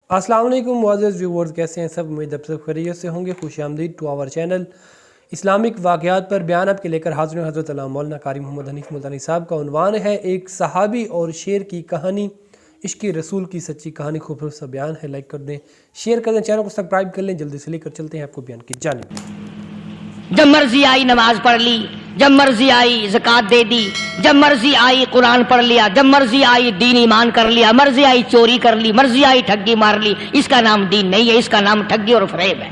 अस्सलाम वालेकुम मुअज़्ज़ज़ व्यूअर्स, कैसे हैं सब? उम्मीद आप सब खैरियत से होंगे। खुश आमदीद टू आवर चैनल इस्लामिक वाक़यात पर बयान आपके लेकर हाज़िर हैं हज़रत अल्लामा मौलाना कारी मोहम्मद हनीफ़ मुल्तानी साहब का उन्वान है एक सहाबी और शेर की कहानी, इश्क़ रसूल की सच्ची कहानी। खूबसूरत सा बयान है, लाइक कर दें, शेयर कर दें, चैनल को सब्सक्राइब कर लें। जल्दी से लेकर चलते हैं आपको बयान की जानिब। जब मर्जी आई नमाज पढ़ ली, जब मर्जी आई ज़कात दे दी, जब मर्जी आई कुरान पढ़ लिया, जब मर्जी आई दीन ईमान कर लिया, मर्जी आई चोरी कर ली, मर्जी आई ठगी मार ली। इसका नाम दीन नहीं है, इसका नाम ठगी और फरेब है।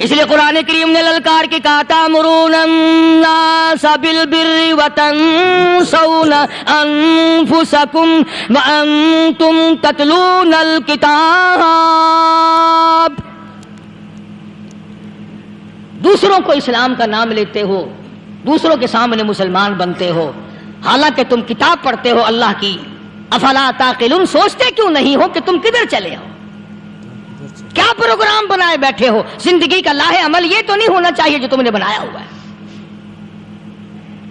इसलिए कुरान करीम ने ललकार के कहा तामुरूनन्नास बिल बिर्रि व तंसौना अनफुसकुम व अंतुम ततलूनल किताब। दूसरों को इस्लाम का नाम लेते हो, दूसरों के सामने मुसलमान बनते हो, हालांकि तुम किताब पढ़ते हो अल्लाह की। अफला ताक़िलून, सोचते क्यों नहीं हो कि तुम किधर चले हो? क्या प्रोग्राम बनाए बैठे हो? जिंदगी का लाहे अमल ये तो नहीं होना चाहिए जो तुमने बनाया हुआ है।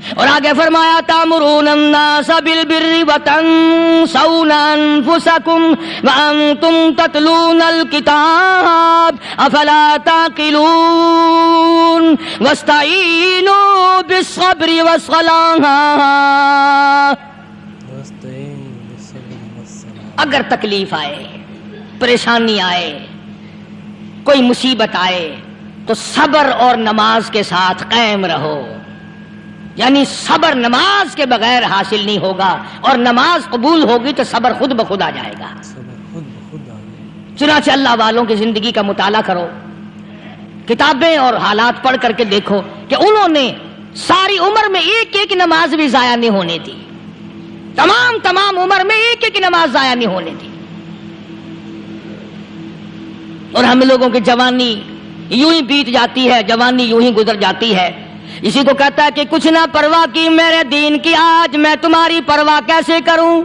और आगे फरमाया तामुरूनन्नास बिल बिर्रि व तंसौना अनफुसकुम व अंतुम ततलूनल किताब अफला ताक़िलून वस्तईनू बिस्सब्रि वस्सलाह। अगर तकलीफ आए, परेशानी आए, कोई मुसीबत आए तो सब्र और नमाज के साथ कायम रहो। यानी सब्र नमाज के बगैर हासिल नहीं होगा, और नमाज कबूल होगी तो सब्र खुद ब खुद आ जाएगा। चुनांचे अल्लाह वालों की जिंदगी का मुताला करो, किताबें और हालात पढ़ करके देखो कि उन्होंने सारी उम्र में एक एक नमाज भी जाया नहीं होने दी। तमाम उम्र में एक एक नमाज जाया नहीं होने दी। और हम लोगों की जवानी यूं ही बीत जाती है, जवानी यूं ही गुजर जाती है। इसी को कहता है कि कुछ ना परवाह की मेरे दीन की, आज मैं तुम्हारी परवाह कैसे करूं।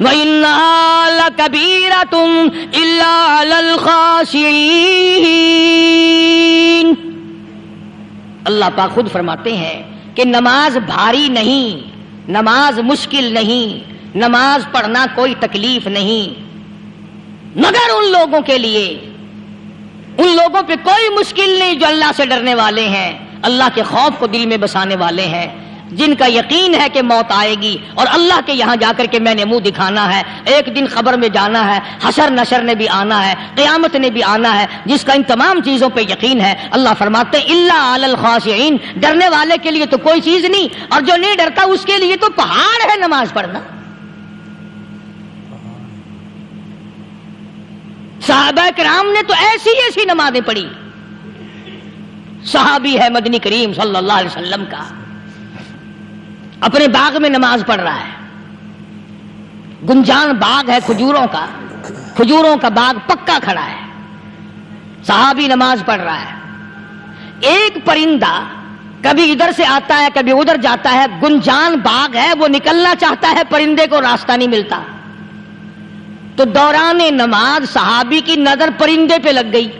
व इन्नहा लकबीरतुन इल्ला अलल खाशिईन। अल्लाह पाक खुद फरमाते हैं कि नमाज भारी नहीं, नमाज मुश्किल नहीं, नमाज पढ़ना कोई तकलीफ नहीं, मगर उन लोगों के लिए, उन लोगों पे कोई मुश्किल नहीं जो अल्लाह से डरने वाले हैं, अल्लाह के खौफ को दिल में बसाने वाले हैं, जिनका यकीन है कि मौत आएगी और अल्लाह के यहाँ जाकर के मैंने मुंह दिखाना है, एक दिन खबर में जाना है, हशर नशर ने भी आना है, क़यामत ने भी आना है, जिसका इन तमाम चीजों पे यकीन है। अल्लाह फरमाते हैं इल्ला अलल खाशिईन, डरने वाले के लिए तो कोई चीज नहीं, और जो नहीं डरता उसके लिए तो पहाड़ है नमाज पढ़ना। सहाबा किराम ने तो ऐसी ऐसी नमाजें पढ़ी। सहाबी है मदनी करीम सल्लल्लाहु अलैहि वसल्लम का, अपने बाग में नमाज पढ़ रहा है। गुंजान बाग है खजूरों का, खजूरों का बाग पक्का खड़ा है, सहाबी नमाज पढ़ रहा है। एक परिंदा कभी इधर से आता है, कभी उधर जाता है। गुंजान बाग है, वो निकलना चाहता है, परिंदे को रास्ता नहीं मिलता। तो दौराने नमाज सहाबी की नजर परिंदे पे लग गई।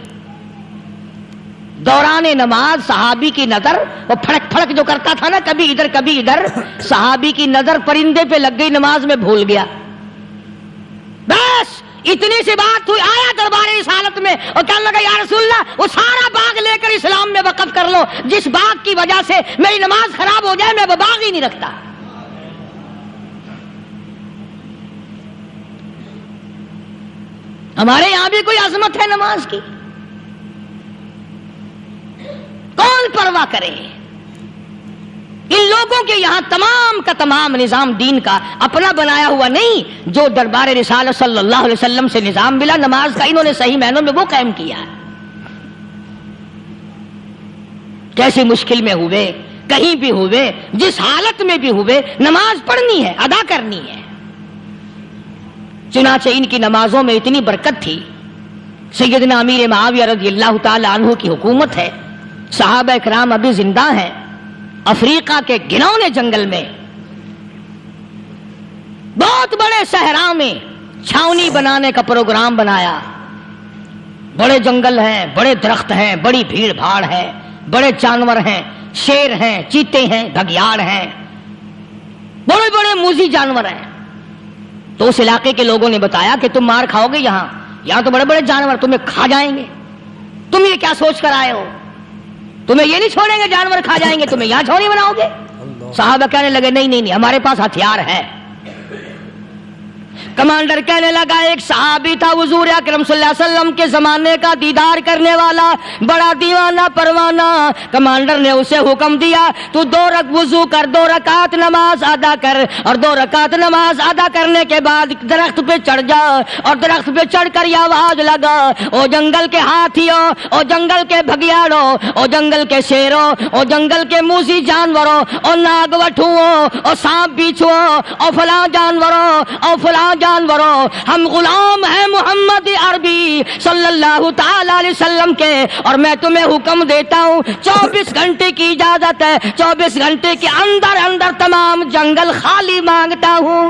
दौराने नमाज सहाबी की नजर, वो फड़क फड़क जो करता था ना, कभी इधर कभी इधर, सहाबी की नजर परिंदे पे लग गई, नमाज में भूल गया। बस इतनी सी बात हुई, आया दरबार रिसालत में और कहने लगा या रसूलल्लाह, वो सारा बाग लेकर इस्लाम में वक़्फ़ कर लो, जिस बाग की वजह से मेरी नमाज खराब हो जाए, मैं वो बाग ही नहीं रखता। हमारे यहां भी कोई अजमत है नमाज की? कौन परवाह करे? इन लोगों के यहां तमाम का तमाम निजाम दीन का अपना बनाया हुआ नहीं, जो दरबार रिसालत सल्लल्लाहु अलैहि वसल्लम से निजाम मिला नमाज का, इन्होंने सही मायनों में वो कायम किया है। कैसी मुश्किल में हुए, कहीं भी हुए, जिस हालत में भी हुए, नमाज पढ़नी है, अदा करनी है। चुनांचे इनकी नमाजों में इतनी बरकत थी। सैयदना अमीर मुआविया रज़ियल्लाहु ताला अन्हु की हुकूमत है, सहाबा इकराम अभी जिंदा हैं। अफ्रीका के घिनौने जंगल में, बहुत बड़े सहरा में छावनी बनाने का प्रोग्राम बनाया। बड़े जंगल हैं, बड़े दरख्त हैं, बड़ी भीड़ भाड़ है, बड़े जानवर हैं, शेर हैं, चीते हैं, घगियाड़ हैं। بڑے بڑے موذی جانور ہیں. تو اس علاقے کے لوگوں نے بتایا کہ تم مار کھاؤ گے یہاں تو بڑے بڑے جانور تمہیں کھا جائیں گے. تم یہ کیا سوچ کر آئے ہو؟ تمہیں یہ نہیں چھوڑیں گے جانور کھا جائیں گے, تمہیں یہاں چھوڑی بناؤ گے؟ صحابہ کہنے لگے نہیں ہمارے پاس ہتھیار ہے. کمانڈر کہنے لگا ایک صحابی تھا حضور اکرم صلی اللہ علیہ وسلم کے زمانے کا دیدار کرنے والا, بڑا دیوانہ پروانہ. کمانڈر نے اسے حکم دیا تو 2 وضو کر, 2 رکعت نماز ادا کر, اور 2 رکعت نماز ادا کرنے کے بعد درخت پہ چڑھ جا, اور درخت پہ چڑھ کر یہ آواز لگا, او جنگل کے ہاتھیوں, او جنگل کے بھگیاڑوں, او جنگل کے شیروں, او جنگل کے موذی جانوروں, او ناگ وٹھوؤں, او سانپ بیچھوؤں, او فلاں جانوروں, او فلاں جانوروں, ہم غلام ہیں محمد عربی صلی اللہ تعالی علیہ وسلم کے, اور میں تمہیں حکم دیتا ہوں 24 گھنٹے کی اجازت ہے, 24 گھنٹے کے اندر تمام جنگل خالی مانگتا ہوں.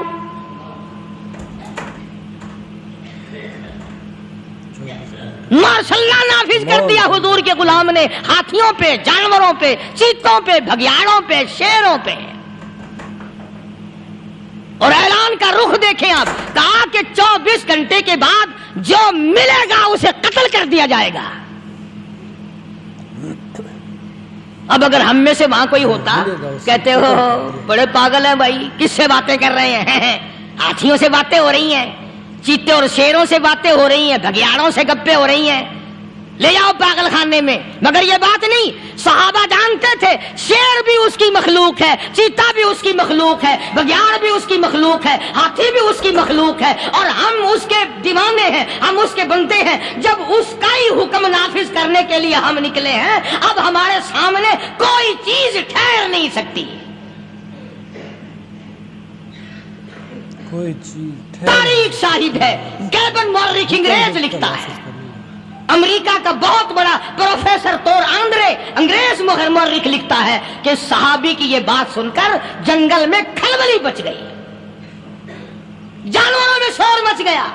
ماشاء اللہ نافذ کر دیا حضور کے غلام نے, ہاتھیوں پہ, جانوروں پہ, چیتوں پہ, بھگیاڑوں پہ, شیروں پہ. اور اعلان کا رخ دیکھیں آپ, کہا کہ 24 گھنٹے کے بعد جو ملے گا اسے قتل کر دیا جائے گا. اب اگر ہم میں سے وہاں کوئی ہوتا, کہتے ہو بڑے پاگل ہیں بھائی, کس سے باتیں کر رہے ہیں؟ ہاتھیوں سے باتیں ہو رہی ہیں, چیتے اور شیروں سے باتیں ہو رہی ہیں, بھگیاڑوں سے گپیں ہو رہی ہیں, لے جاؤ پاگل خانے میں. مگر یہ بات نہیں, صحابہ جانتے تھے شیر بھی اس کی مخلوق ہے, چیتا بھی اس کی مخلوق ہے, بگیاڑ بھی اس کی مخلوق ہے, ہاتھی بھی اس کی مخلوق ہے, اور ہم اس کے دیوانے ہیں, ہم اس کے بندے ہیں. جب اس کا ہی حکم نافذ کرنے کے لیے ہم نکلے ہیں, اب ہمارے سامنے کوئی چیز ٹھہر نہیں سکتی. کوئی چیز تاریخ شاہد ہے. گیبن مورخ انگریز لکھتا ہے, امریکہ کا بہت بڑا پروفیسر تور آندرے انگریز مورخ لکھتا ہے کہ صحابی کی یہ بات سن کر جنگل میں کھلبلی مچ گئی, جانوروں میں شور مچ گیا,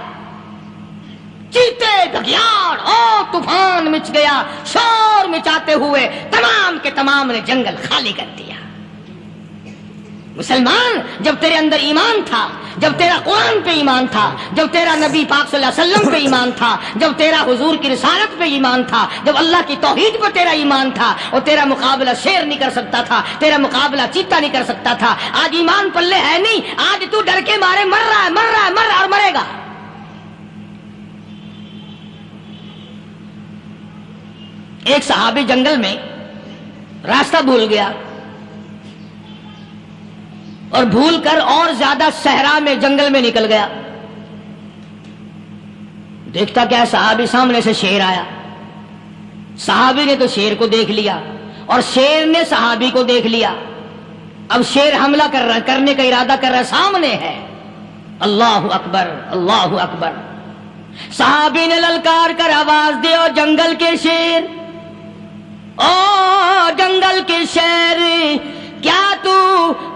چیتے, بھگیاڑ, اور طوفان مچ گیا. شور مچاتے ہوئے تمام کے تمام نے جنگل خالی کر دیا. مسلمان, جب تیرے اندر ایمان تھا, جب تیرا قرآن پہ ایمان تھا, جب تیرا نبی پاک صلی اللہ علیہ وسلم پہ ایمان تھا, جب تیرا حضور کی رسالت پہ ایمان تھا, جب اللہ کی توحید پہ تیرا ایمان تھا, اور تیرا مقابلہ شیر نہیں کر سکتا تھا, تیرا مقابلہ چیتا نہیں کر سکتا تھا. آج ایمان پلے ہے نہیں, آج تو ڈر کے مارے مر رہا ہے اور مرے گا. ایک صحابی جنگل میں راستہ بھول گیا, اور بھول کر اور زیادہ صحرا میں جنگل میں نکل گیا. دیکھتا کیا, صحابی سامنے سے شیر آیا. صحابی نے تو شیر کو دیکھ لیا, اور شیر نے صحابی کو دیکھ لیا. اب شیر حملہ کرنے کا ارادہ کر رہا, سامنے ہے. اللہ اکبر, اللہ اکبر. صحابی نے للکار کر آواز دی, اور جنگل کے شیر, او جنگل کے شیر, کیا تو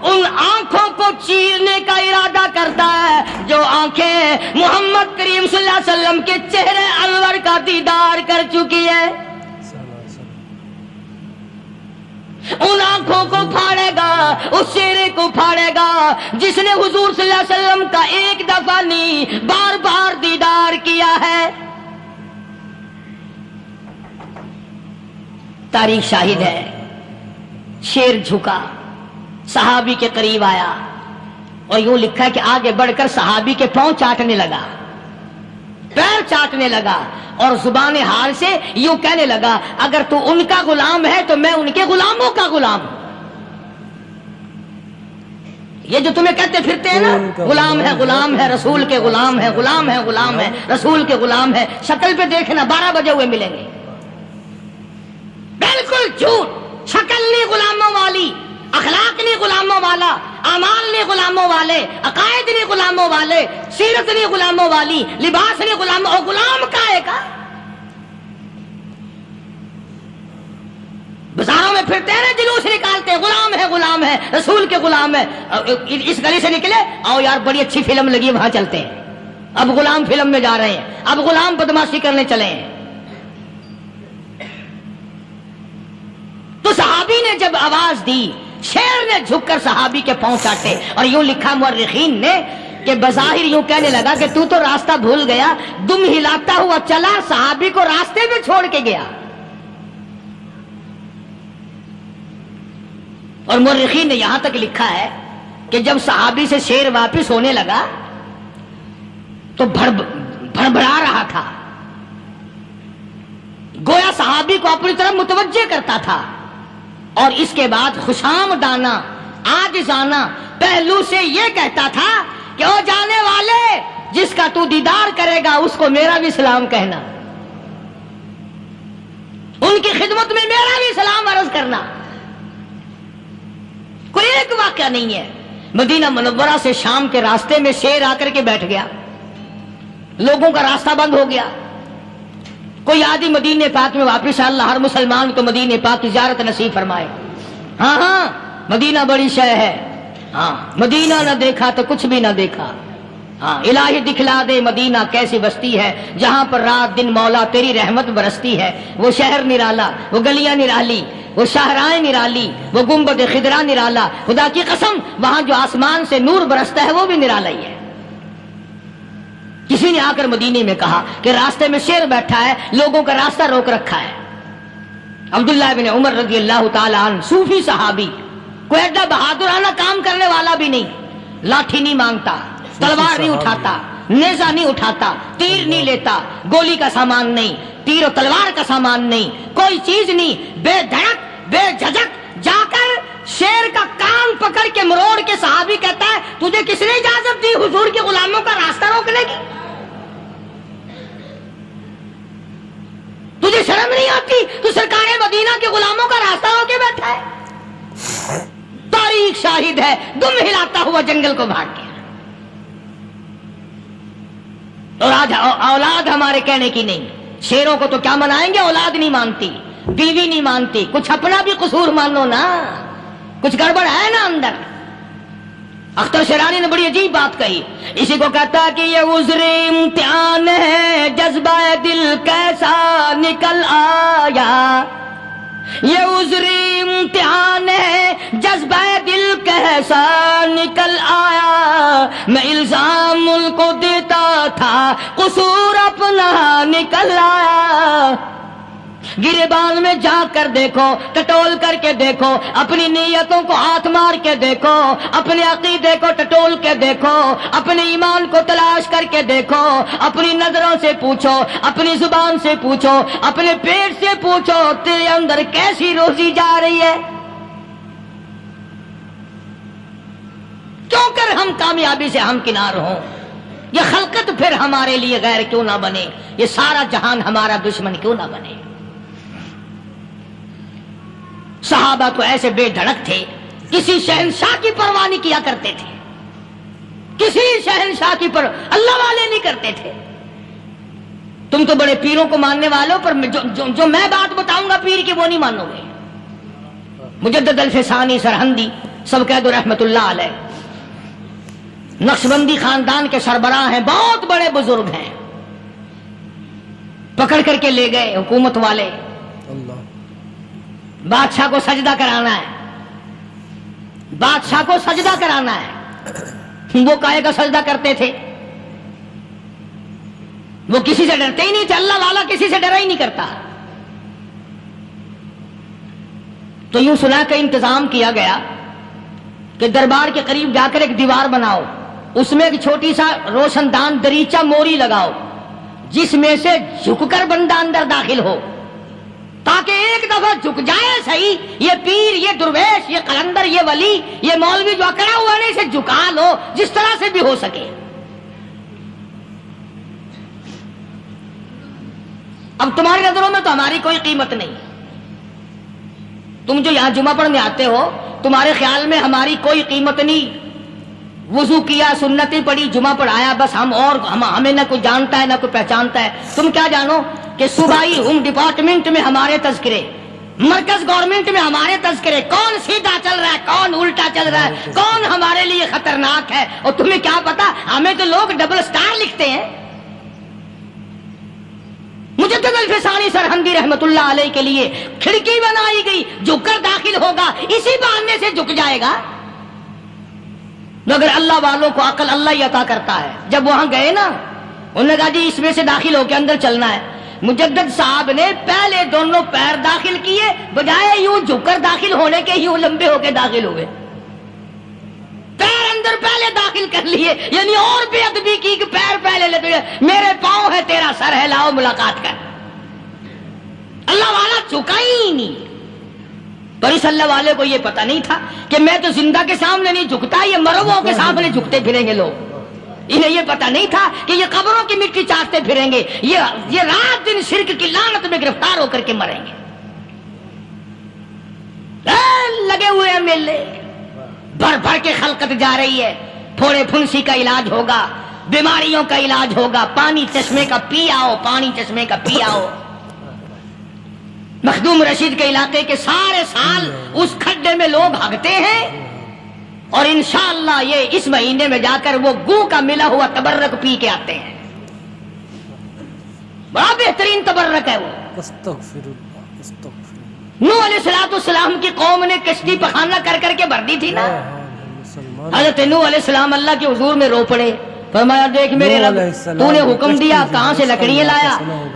ان آنکھوں کو چیرنے کا ارادہ کرتا ہے جو آنکھیں محمد کریم صلی اللہ علیہ وسلم کے چہرے انور کا دیدار کر چکی ہے؟ ان آنکھوں کو پھاڑے گا, اس چہرے کو پھاڑے گا جس نے حضور صلی اللہ علیہ وسلم کا ایک دفعہ نہیں بار بار دیدار کیا ہے. تاریخ شاہد ہے. شیر جھکا, صحابی کے قریب آیا, اور یوں لکھا ہے کہ آگے بڑھ کر صحابی کے پاؤں چاٹنے لگا, پیر چاٹنے لگا, اور زبان حال سے یوں کہنے لگا, اگر تو ان کا غلام ہے تو میں ان کے غلاموں کا غلام ہوں. یہ جو تمہیں کہتے پھرتے ہیں نا, غلام ہے, رسول کے غلام ہے, غلام ہے, رسول کے غلام ہے, شکل پہ دیکھنا 12 بجے ہوئے ملیں گے. بالکل جھوٹ. شکل نہیں غلاموں والی, اخلاق نہیں غلاموں والا, اعمال نہیں غلاموں والے, عقائد نہیں غلاموں والے, سیرت نہیں غلاموں والی, لباس نہیں غلاموں, اور غلام کائے کا. بازاروں میں پھرتے ہیں, جلوس نکالتے ہیں, غلام ہے, رسول کے غلام ہے. اس گلی سے نکلے, آؤ یار بڑی اچھی فلم لگی, وہاں چلتے ہیں. اب غلام فلم میں جا رہے ہیں, اب غلام بدماشی کرنے چلے ہیں. تو صحابی نے جب آواز دی, शेर ने झुककर सहाबी के पांव चाटे। और यूं लिखा मुअर्रिखीन ने कि बज़ाहिर यूं कहने लगा कि तू तो रास्ता भूल गया, दुम हिलाता हुआ चला, सहाबी को रास्ते में छोड़ के गया। और मुअर्रिखीन ने यहां तक लिखा है कि जब सहाबी से शेर वापिस होने लगा तो भड़बड़ा रहा था, गोया सहाबी को अपनी तरफ मुतवज्जे करता था। और इसके बाद खुशामदाना आजिज़ाना पहलू से यह कहता था कि ओ जाने वाले, जिसका तू दीदार करेगा उसको मेरा भी सलाम कहना, उनकी खिदमत में मेरा भी सलाम अर्ज करना। कोई एक वाकया नहीं है। मदीना मुनव्वरा से शाम के रास्ते में शेर आकर के बैठ गया, लोगों का रास्ता बंद हो गया। कोई आदि मदीने पाक में वापिस अल्लाह हर मुसलमान को मदीने पाक की ज़ियारत नसीब फरमाए। हाँ, मदीना बड़ी शय है। हाँ, मदीना न देखा तो कुछ भी न देखा। हाँ, इलाही दिखला दे मदीना कैसी बस्ती है, जहां पर रात दिन मौला तेरी रहमत बरसती है। वो शहर निराला, वो गलियां निराली, वो शाहराएं निराली, वो गुंबद खिदरा निराला। खुदा की कसम, वहां जो आसमान से नूर बरसता है वो भी निराला ही है। किसी ने आकर मदीने में कहा कि रास्ते में शेर बैठा है, लोगों का रास्ता रोक रखा है। अब्दुल्लाह बिन उमर रज़ी अल्लाह ताला अन्हु, सूफी सहाबी, कोई ऐसा बहादुराना काम करने वाला भी नहीं, लाठी नहीं मांगता, तलवार नहीं उठाता, नेजा नहीं उठाता, तीर नहीं लेता, गोली का सामान नहीं, तीर और तलवार का सामान नहीं, कोई चीज नहीं, बेधड़क बेझिझक जाकर शेर का कान पकड़ के मरोड़ के सहाबी कहता है, तुझे किसने इजाजत दी हुजूर के गुलामों का रास्ता रोकने की? तुझे शर्म नहीं आती? तू सरकार मदीना के गुलामों का रास्ता रोके बैठा है। तारीख शाहिद है, दुम हिलाता हुआ जंगल को भाग गया। और आज औलाद हमारे कहने की नहीं। शेरों को तो क्या मनाएंगे, औलाद नहीं मानती, बीवी नहीं मानती, कुछ अपना भी कसूर मानो ना, कुछ गड़बड़ है ना अंदर। अख्तर शेरानी ने बड़ी अजीब बात कही, इसी को कहता है कि ये उज़्र इम्तिहान है, जज्बा दिल कैसा निकल आया। ये उज़्र इम्तिहान है, जज्बा दिल कैसा निकल आया। मैं इल्जाम उनको देता था, कसूर अपना निकल आया। गिरेबान में जाकर देखो, टटोल करके देखो, अपनी नीयतों को हाथ मार के देखो, अपने अकीदे को टटोल के देखो, अपने ईमान को तलाश करके देखो, अपनी नजरों से पूछो, अपनी जुबान से पूछो, अपने पेट से पूछो, तेरे अंदर कैसी रोजी जा रही है? क्यों कर हम कामयाबी से हम किनार हों? ये खलकत फिर हमारे लिए गैर क्यों ना बने? ये सारा जहान हमारा दुश्मन क्यों ना बने? सहाबा तो ऐसे बेधड़क थे, किसी शहंशाह की परवाह नहीं किया करते थे, किसी शहंशाह की पर अल्लाह वाले नहीं करते थे। तुम तो बड़े पीरों को मानने वालों, पर जो मैं बात बताऊंगा पीर की वो नहीं मानोगे। मुजद्दिद अल-फिसानी सरहंदी सब कह दो रहमतुल्लाह अलैह, नक्शबंदी खानदान के सरबराह हैं, बहुत बड़े बुजुर्ग हैं। पकड़ करके ले गए हुकूमत वाले, बादशाह को सजदा कराना है, बादशाह को सजदा कराना है। वो काहे का सजदा करते थे? वो किसी से डरते ही नहीं थे, अल्लाह वाला किसी से डरा ही नहीं करता। तो यूं सुना का इंतजाम किया गया कि दरबार के करीब जाकर एक दीवार बनाओ, उसमें एक छोटी सा रोशनदान दरीचा मोरी लगाओ, जिसमें से झुककर बंदा अंदर दाखिल हो, ताकि एक दफा झुक जाए सही। ये पीर, ये दुर्वेश, ये कलंदर, ये वली, ये मौलवी जो अकड़ा हुआ है, इसे झुका लो जिस तरह से भी हो सके। अब तुम्हारी नजरों में तो हमारी कोई कीमत नहीं। तुम जो यहां जुमा पढ़ने आते हो, तुम्हारे ख्याल में हमारी कोई कीमत नहीं। वुजू किया, सुन्नतें पढ़ी, जुमा पढ़ाया, बस हमें ना कोई जानता है ना कोई पहचानता है। तुम क्या जानो कि सूबाई होम डिपार्टमेंट में हमारे तज़किरे, मरकज गवर्नमेंट में हमारे तज़किरे, कौन सीधा चल रहा है, कौन उल्टा चल रहा है, कौन हमारे लिए खतरनाक है। और तुम्हें क्या पता, हमें तो लोग डबल स्टार लिखते हैं। मुजद्दिद अल-फिसानी सरहंदी रहमतुल्लाह अलैह के लिए खिड़की बनाई गई, झुक कर दाखिल होगा, इसी बहाने से झुक जाएगा। मगर अल्लाह वालों को अकल अल्लाह ही अता करता है। जब वहां गए ना, उन्होंने कहा जी इसमें से दाखिल होकर अंदर चलना है। मुजद्दिद साहब ने पहले दोनों पैर दाखिल किए, बजाय यूं झुककर दाखिल होने के यूं लंबे होकर दाखिल हुए। पैर अंदर पहले दाखिल कर लिए, यानी और बेअदबी की कि पैर पहले लेते हुए, मेरे पांव है तेरा सर है, लाओ मुलाकात कर। अल्लाह वाला झुका ही नहीं। पर इस अल्लाह वाले को ये पता नहीं था कि मैं तो जिंदा के सामने नहीं झुकता, ये मरवों के सामने झुकते फिरेंगे लोग। इन्हें ये पता नहीं था कि ये कब्रों की मिट्टी चाटते फिरेंगे, ये रात दिन शिर्क की लानत में गिरफ्तार होकर के मरेंगे। लगे हुए हैं मेले, भर भर के खलकत जा रही है। फोड़े फुंसी का इलाज होगा, बीमारियों का इलाज होगा, पानी चश्मे का पी आओ, पानी चश्मे का पी आओ। मखदूम रशीद के इलाके के सारे साल उस खड्डे में लोग भागते हैं, और इंशाअल्लाह ये इस महीने में जाकर वो गू का मिला हुआ तबर्रक पी के आते हैं। बड़ा बेहतरीन तबर्रक है वो। नूह अलैहिस्सलाम की कौम ने कश्ती पखाना कर करके भर दी थी ना। हजरत नूह अलैहिस्सलाम अल्लाह के हुजूर में रो पड़े, फरमाया देख मेरे रब, तूने हुक्म दिया, कहां से लकड़ियां लाया,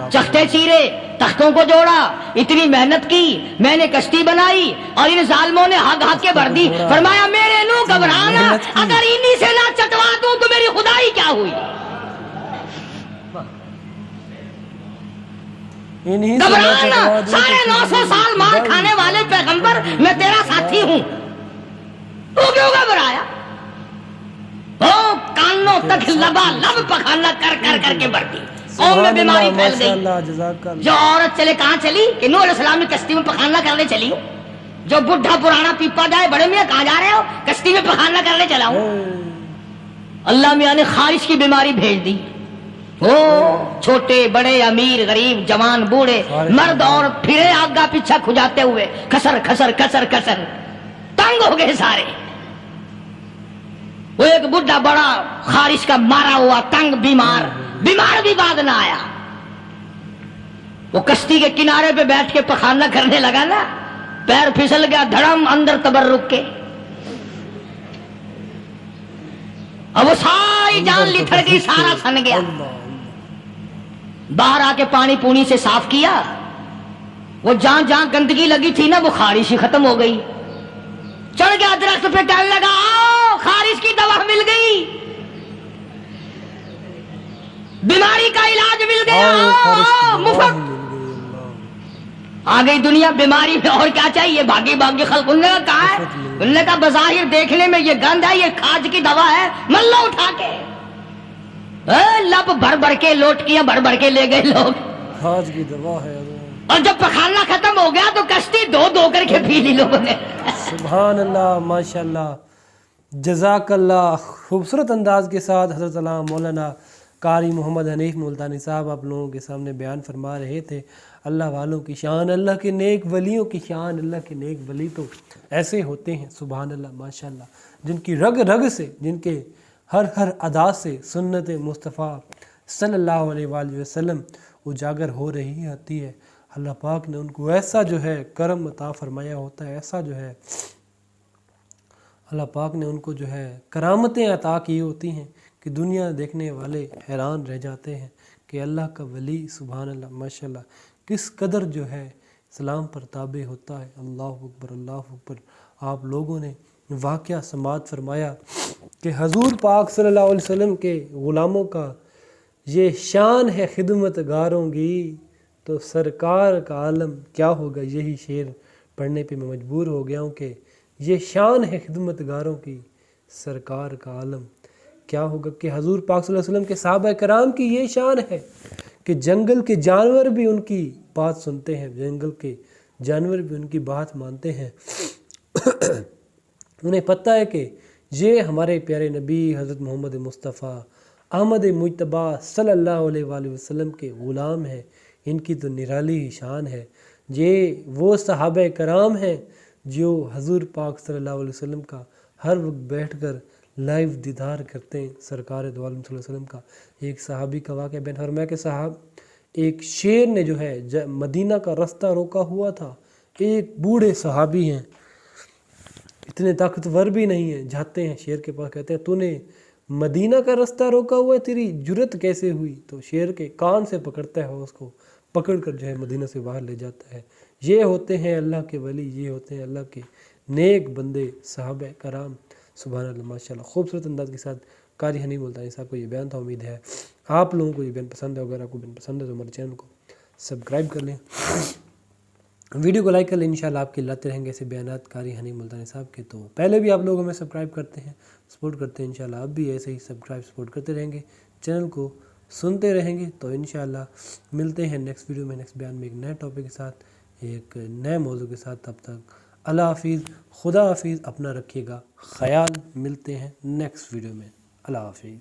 चखते चीरे, तख्तों को जोड़ा, इतनी मेहनत की, मैंने कश्ती बनाई और इन जालिमों ने हग हग के भर दी। फरमाया मेरे नूह घबराना, अगर इन्हीं से ना चटवा दूं तो मेरी खुदाई क्या हुई। घबराना, 950 साल मार खाने वाले पैगंबर, मैं तेरा साथी हूं, तू क्यों घबराया। ओ कानों तक लबालब पखाना कर कर करके भर दी, कौम में बीमारी फैल गई। जो औरत चले कहां चली कि नूह अलैहिस्सलाम ने कश्ती में पखाना करने चली हूं। जो बुढ़ा पुराना पीपा जाए, बड़े मियां कहां जा रहे हो, कश्ती में पखाना करने चला हूं। अल्लाह मियां ने खारिश की बीमारी भेज दी। ओ छोटे बड़े, अमीर गरीब, जवान बूढ़े, मर्द और फिरे आगा पीछा खुजाते हुए खसर खसर खसर खसर तंग हो गए सारे। वो एक बुढ़ा बड़ा खारिश का मारा हुआ तंग बीमार भी बाद ना आया। वो कश्ती के किनारे पे बैठ के पखाना करने लगा ना, पैर फिसल गया धड़म अंदर तबर्रुक के। अब वो सारी जान लिथड़ गई, सारा सन गया। बाहर आके पानी पूनी से साफ किया, वो जहां जहां गंदगी लगी थी ना, वो खारिश ही खत्म हो गई। चढ़ गया दरख्त पे, कहने लगा आओ खारिश की दवा मिल गई, बीमारी का इलाज मिल गया, आओ मुफ्त। आ गई दुनिया बीमारी में, और क्या चाहिए। भागी भागी खल्क। उन्होंने कहा है, उन्होंने कहा बज़ाहिर देखने में ये गंध है, ये खाज की दवा है, मल्लो उठा के लब भर भर के, लोटकियां भर भर के ले गए लोग, खाज की दवा है। और जब पखाना खत्म हो गया तो कश्ती धो धो करके पी ली लोगों ने। सुभान अल्लाह, माशाअल्लाह, जज़ाकल्लाह। खूबसूरत अंदाज के साथ हज़रत अल्लामा मौलाना कारी मोहम्मद हनीफ मुल्तानी साहब आप लोगों के सामने बयान फरमा रहे थे अल्लाह वालों की शान, अल्लाह के नेक वलियों की शान। अल्लाह के नेक वली तो ऐसे होते हैं, सुभान अल्लाह, माशाअल्लाह, जिनकी रग रग से, जिनके हर अदा से सुन्नत मुस्तफ़ा सल्लल्लाहु अलैहि वसल्लम उजागर हो रही आती है। अल्लाह पाक ने उनको ऐसा जो है करम अता फरमाया होता है, ऐसा जो है अल्लाह पाक ने उनको जो है करामतें अता की होती हैं कि दुनिया देखने वाले हैरान रह जाते हैं कि अल्लाह का वली सुभान अल्लाह माशाअल्लाह किस कदर जो है इस्लाम पर ताबे होता है। अल्लाह अकबर, अल्लाह अकबर। आप लोगों ने वाक़या समात फरमाया कि हजूर पाक सल्लल्लाहु अलैहि वसल्लम के ग़ुलामों का ये शान है खिदमतगारों की, तो सरकार का आलम क्या होगा। यही शेर पढ़ने पे मैं मजबूर हो गया हूँ कि ये शान है खिदमतगारों की, सरकार का आलम क्या होगा। कि हजूर पाक सल्लल्लाहु अलैहि वसल्लम के सहाबा कराम की ये शान है कि जंगल के जानवर भी उनकी बात सुनते हैं, जंगल के जानवर भी उनकी बात मानते हैं। उन्हें पता है कि ये हमारे प्यारे नबी हज़रत मोहम्मद मुस्तफ़ा अहमद मुजतबा सल्लल्लाहु अलैहि वसल्लम के ग़ुलाम हैं, इनकी तो निराली शान है। ये वो सहाबा कराम हैं जो हजूर पाक सल्लल्लाहु अलैहि वसल्लम का हर वक्त बैठकर लाइव दीदार करते हैं, सरकार दो आलम सल्लल्लाहु अलैहि वसल्लम का। एक सहाबी का वाक़या बयान फरमाया कि साहब ایک شیر نے جو ہے مدینہ کا راستہ روکا ہوا تھا، ایک بوڑھے صحابی ہیں، اتنے طاقتور بھی نہیں ہیں، جاتے ہیں شیر کے پاس، کہتے ہیں تو نے مدینہ کا راستہ روکا ہوا ہے، تیری جرت کیسے ہوئی؟ تو شیر کے کان سے پکڑتا ہے، اس کو پکڑ کر جو ہے مدینہ سے باہر لے جاتا ہے۔ یہ ہوتے ہیں اللہ کے ولی، یہ ہوتے ہیں اللہ کے نیک بندے صحابہ کرام۔ سبحان اللہ، ماشاءاللہ، خوبصورت انداز کے ساتھ قاری حنیف ملتانی صاحب کو یہ بیان تھا۔ امید ہے آپ لوگوں کو یہ بیان پسند ہے۔ اگر آپ کو بیان پسند ہے تو ہمارے چینل کو سبسکرائب کر لیں، ویڈیو کو لائک کر لیں۔ انشاءاللہ آپ کے لاتے رہیں گے ایسے بیانات قاری حنیف ملتانی صاحب کے۔ تو پہلے بھی آپ لوگ ہمیں سبسکرائب کرتے ہیں، سپورٹ کرتے ہیں، انشاءاللہ آپ بھی ایسے ہی سپورٹ کرتے رہیں گے، چینل کو سنتے رہیں گے۔ تو انشاءاللہ ملتے ہیں نیکسٹ ویڈیو میں، نیکسٹ بیان میں ایک نئے ٹاپک کے ساتھ، ایک نئے موضوع کے ساتھ۔ تب تک اللہ حافظ، خدا حافظ، اپنا رکھیے گا خیال۔ ملتے ہیں نیکسٹ ویڈیو میں، اللہ حافظ۔